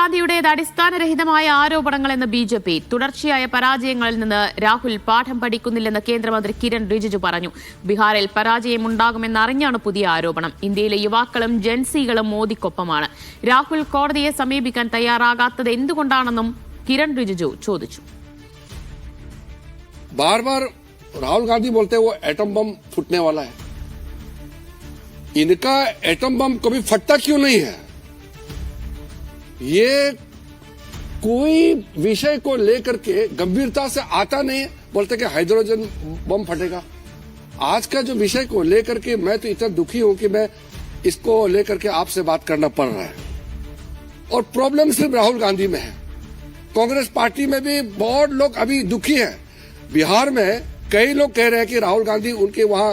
ഗാന്ധിയുടേത് അടിസ്ഥാനരഹിതമായ ആരോപണങ്ങളെന്ന് BJP. തുടർച്ചയായ പരാജയങ്ങളിൽ നിന്ന് രാഹുൽ പാഠം പഠിക്കുന്നില്ലെന്ന് കേന്ദ്രമന്ത്രി കിരൺ റിജിജു പറഞ്ഞു. ബീഹാറിൽ പരാജയമുണ്ടാകുമെന്നറിഞ്ഞാണ് പുതിയ ആരോപണം. ഇന്ത്യയിലെ യുവാക്കളും ജൻസികളും മോദിക്കൊപ്പമാണ്. രാഹുൽ കോടതിയെ സമീപിക്കാൻ തയ്യാറാകാത്തത് എന്തുകൊണ്ടാണെന്നും കിരൺ റിജിജു ചോദിച്ചു. बार बार राहुल गांधी बोलते हैं वो एटम बम फूटने वाला है. इनका एटम बम कभी फटता क्यों नहीं है? ये कोई विषय को लेकर के गंभीरता से आता नहीं है. बोलते कि हाइड्रोजन बम फटेगा. आज का जो विषय को लेकर के मैं तो इतना दुखी हूं कि मैं इसको लेकर के आपसे बात करना पड़ रहा है. और प्रॉब्लम सिर्फ राहुल गांधी में है. कांग्रेस पार्टी में भी बहुत लोग अभी दुखी हैं. बिहार में कई लोग कह रहे हैं कि राहुल गांधी उनके वहां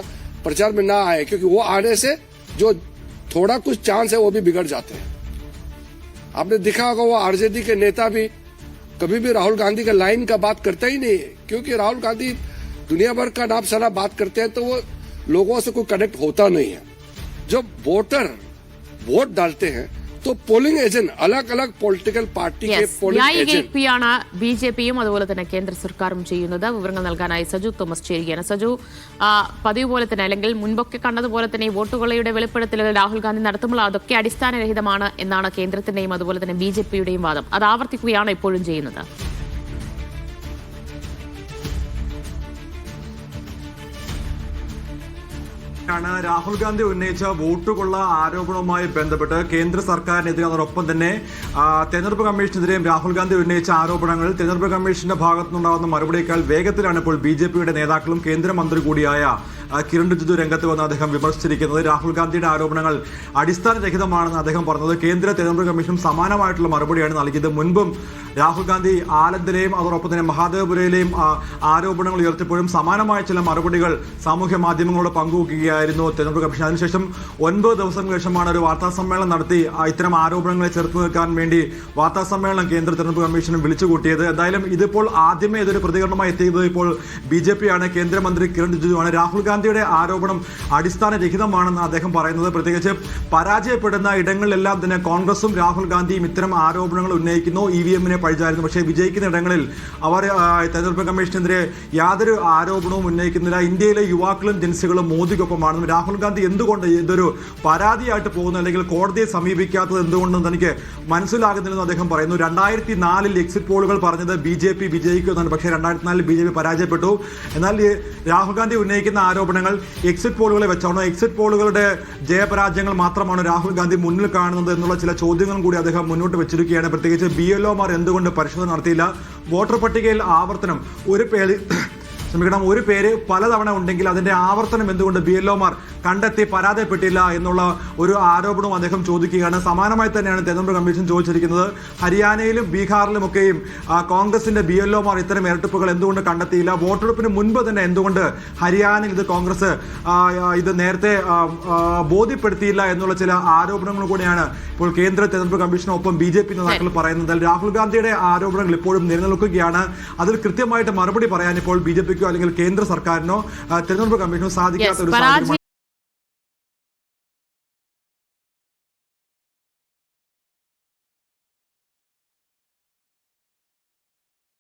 प्रचार में ना आए, क्योंकि वो आने से जो थोड़ा कुछ चांस है वो भी बिगड़ जाते हैं. आपने देखा होगा वो आरजेडी के नेता भी कभी भी राहुल गांधी का लाइन का बात करता ही नहीं है, क्योंकि राहुल गांधी दुनिया भर का नाम सना बात करते हैं तो वो लोगों से कोई कनेक्ट होता नहीं है. जब वोटर वोट डालते हैं तो പോളിംഗ് ഏജന്റ് अलग अलग പൊളിറ്റിക്കൽ പാർട്ടിക്ക് പോളിംഗ് ഏജന്റ് ബിജെപിയും അതുപോലെ തന്നെ കേന്ദ്ര സർക്കാരും ചെയ്യുന്നത്. വിവരങ്ങൾ നൽകാനായി സജു തോമസ് ചേരുകയാണ്. സജു, പതിവ് പോലെ തന്നെ അല്ലെങ്കിൽ മുൻപൊക്കെ കണ്ടതുപോലെ തന്നെ ഈ വോട്ടുകൊള്ളയുടെ വെളിപ്പെടുത്തലുകൾ രാഹുൽ ഗാന്ധി നടത്തുമ്പോൾ അതൊക്കെ അടിസ്ഥാനരഹിതമാണ് എന്നാണ് കേന്ദ്രത്തിന്റെയും അതുപോലെ തന്നെ ബിജെപിയുടെയും വാദം. അത് ആവർത്തിക്കുകയാണ് ഇപ്പോഴും ചെയ്യുന്നത്. രാഹുൽ ഗാന്ധി ഉന്നയിച്ച വോട്ടുകൊള്ള ആരോപണവുമായി ബന്ധപ്പെട്ട് കേന്ദ്ര സർക്കാരിനെതിരെ അതോടൊപ്പം തന്നെ തെരഞ്ഞെടുപ്പ് കമ്മീഷനെതിരെയും രാഹുൽ ഗാന്ധി ഉന്നയിച്ച ആരോപണങ്ങൾ തെരഞ്ഞെടുപ്പ് കമ്മീഷന്റെ ഭാഗത്തുനിന്നുണ്ടാകുന്ന മറുപടിയേക്കാൾ വേഗത്തിലാണ് ഇപ്പോൾ ബിജെപിയുടെ നേതാക്കളും കേന്ദ്രമന്ത്രി കൂടിയായ കിരൺ റിജിജു രംഗത്ത് വന്ന് അദ്ദേഹം വിമർശിച്ചിരിക്കുന്നത്. രാഹുൽ ഗാന്ധിയുടെ ആരോപണങ്ങൾ അടിസ്ഥാനരഹിതമാണെന്ന് അദ്ദേഹം പറഞ്ഞത്. കേന്ദ്ര തെരഞ്ഞെടുപ്പ് കമ്മീഷനും സമാനമായിട്ടുള്ള മറുപടിയാണ് നൽകിയത്. മുൻപും രാഹുൽ ഗാന്ധി ആലന്ദിലെയും അതോടൊപ്പം തന്നെ മഹാദേവപുരയിലെയും ആരോപണങ്ങൾ ഉയർത്തിയപ്പോഴും സമാനമായ ചില മറുപടികൾ സാമൂഹ്യ മാധ്യമങ്ങളോട് പങ്കുവയ്ക്കുകയായിരുന്നു തെരഞ്ഞെടുപ്പ് കമ്മീഷൻ. അതിനുശേഷം 9 ദിവസങ്ങൾക്ക് ശേഷമാണ് ഒരു വാർത്താസമ്മേളനം നടത്തി ഇത്തരം ആരോപണങ്ങളെ ചെറുത്തു നിൽക്കാൻ വേണ്ടി വാർത്താസമ്മേളനം കേന്ദ്ര തെരഞ്ഞെടുപ്പ് കമ്മീഷനും വിളിച്ചുകൂട്ടിയത്. എന്തായാലും ഇതിപ്പോൾ ആദ്യമേ ഇതൊരു പ്രതികരണമായി എത്തിയത് ഇപ്പോൾ ബിജെപിയാണ്. കേന്ദ്രമന്ത്രി കിരൺ റിജിജുവാണ്. രാഹുൽ ഗാന്ധിയുടെ ആരോപണം അടിസ്ഥാനരഹിതമാണെന്ന് അദ്ദേഹം പറയുന്നത്. പ്രത്യേകിച്ച് പരാജയപ്പെടുന്ന ഇടങ്ങളിലെല്ലാം തന്നെ കോൺഗ്രസും രാഹുൽ ഗാന്ധിയും ഇത്തരം ആരോപണങ്ങൾ ഉന്നയിക്കുന്നു. EVM-നെ പഴിച്ചായിരുന്നു. പക്ഷേ വിജയിക്കുന്ന ഇടങ്ങളിൽ അവർ തെരഞ്ഞെടുപ്പ് കമ്മീഷനെതിരെ യാതൊരു ആരോപണവും ഉന്നയിക്കുന്നില്ല. ഇന്ത്യയിലെ യുവാക്കളും ജൻസികളും മോദിക്കൊപ്പമാണെന്നും രാഹുൽ ഗാന്ധി എന്തുകൊണ്ട് ഇതൊരു പരാതിയായിട്ട് പോകുന്നു അല്ലെങ്കിൽ കോടതിയെ സമീപിക്കാത്തത് എന്തുകൊണ്ടെന്ന് തനിക്ക് മനസ്സിലാകുന്നില്ലെന്ന് അദ്ദേഹം പറയുന്നു. 2004 എക്സിറ്റ് പോളുകൾ പറഞ്ഞത് BJP വിജയിക്കുമെന്നാണ്. പക്ഷേ 2004 BJP പരാജയപ്പെട്ടു. എന്നാൽ രാഹുൽ ഗാന്ധി ഉന്നയിക്കുന്ന ആരോപണങ്ങൾ എക്സിറ്റ് പോളുകളെ വെച്ചാണോ, എക്സിറ്റ് പോളുകളുടെ ജയപരാജയങ്ങൾ മാത്രമാണോ രാഹുൽ ഗാന്ധി മുന്നിൽ കാണുന്നത് എന്നുള്ള ചില ചോദ്യങ്ങളും കൂടി അദ്ദേഹം മുന്നോട്ട് വെച്ചിരിക്കുകയാണ്. പ്രത്യേകിച്ച് BLOമാർ എന്തുകൊണ്ട് പരിശോധന നടത്തിയില്ല? വോട്ടർ പട്ടികയിൽ ആവർത്തനം ഒരു പേര് പലതവണ ഉണ്ടെങ്കിൽ അതിന്റെ ആവർത്തനം എന്തുകൊണ്ട് BLOമാർ കണ്ടെത്തി പരാജയപ്പെട്ടില്ല എന്നുള്ള ഒരു ആരോപണവും അദ്ദേഹം ചോദിക്കുകയാണ്. സമാനമായി തന്നെയാണ് തെരഞ്ഞെടുപ്പ് കമ്മീഷൻ ചോദിച്ചിരിക്കുന്നത്. ഹരിയാനയിലും ബീഹാറിലുമൊക്കെയും കോൺഗ്രസിന്റെ BLOമാർ ഇത്തരം ഇരട്ടിപ്പുകൾ എന്തുകൊണ്ട് കണ്ടെത്തിയില്ല? വോട്ടെടുപ്പിന് മുൻപ് തന്നെ എന്തുകൊണ്ട് ഹരിയാനയിൽ ഇത് കോൺഗ്രസ് ഇത് നേരത്തെ ബോധ്യപ്പെടുത്തിയില്ല എന്നുള്ള ചില ആരോപണങ്ങൾ കൂടിയാണ് ഇപ്പോൾ കേന്ദ്ര തെരഞ്ഞെടുപ്പ് കമ്മീഷനൊപ്പം BJP നേതാക്കൾ പറയുന്നത്. രാഹുൽ ഗാന്ധിയുടെ ആരോപണങ്ങൾ ഇപ്പോഴും നിലനിൽക്കുകയാണ്. അതിൽ കൃത്യമായിട്ട് മറുപടി പറയാൻ ഇപ്പോൾ BJPക്കോ അല്ലെങ്കിൽ കേന്ദ്ര സർക്കാരിനോ തെരഞ്ഞെടുപ്പ് കമ്മീഷനോ സാധിക്കാത്ത ഒരു സാഹചര്യം